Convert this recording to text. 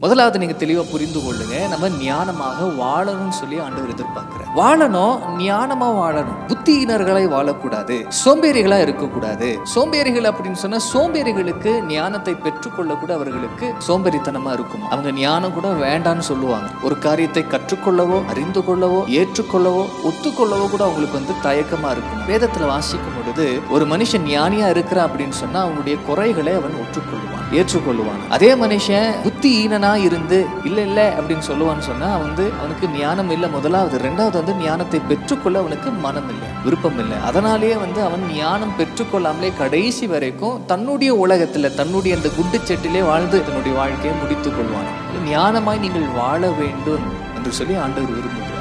முதலாவது நீங்க தெளிவா புரிந்து கொள்ளுங்க, நம்ம ஞானமாக வாழணும்னு சொல்லி ஆண்டவர் எதிர்பார்க்கிறார். வாழணும், ஞானமா வாழணும். புத்தியினர்களை வாழக்கூடாது, சோம்பேறிகளா இருக்கக்கூடாது. சோம்பேறிகள் அப்படின்னு சொன்னா சோம்பேறிகளுக்கு ஞானத்தை பெற்றுக்கொள்ள கூட அவர்களுக்கு சோம்பேறித்தனமா இருக்கும். அவங்க ஞானம் கூட வேண்டான்னு சொல்லுவாங்க. ஒரு காரியத்தை கற்றுக்கொள்ளவோ, அறிந்து கொள்ளவோ, ஏற்றுக்கொள்ளவோ, ஒத்துக்கொள்ளவோ கூட அவங்களுக்கு தயக்கமா இருக்கும். வேதத்துல வாசிக்கும் பொழுது ஒரு மனுஷன் ஞானியா இருக்கிறான் அப்படின்னு சொன்னா அவனுடைய குறைகளை அவன் ஒற்றுக்கொள்வான், ஏற்றுக்கொள்வான். அதே மனுஷன் புத்தியீனனா இருந்து இல்ல இல்ல அப்படின்னு சொல்லுவான்னு சொன்னா அவனுக்கு ஞானம் இல்லை. முதலாவது. ரெண்டாவது ஞானத்தை பெற்றுக்கொள்ள அவனுக்கு மனம் இல்லை, விருப்பம் இல்லை. அதனாலேயே அவன் ஞானம் பெற்றுக்கொள்ளாமலே கடைசி வரைக்கும் தன்னுடைய உலகத்துல தன்னுடைய அந்த குண்டு செட்டிலே வாழ்ந்து தன்னுடைய வாழ்க்கையை முடித்துக் கொள்வான். ஞானமாய் நீங்கள் வாழ வேண்டும் என்று சொல்லி ஆண்டவர் விரும்புகிறார்.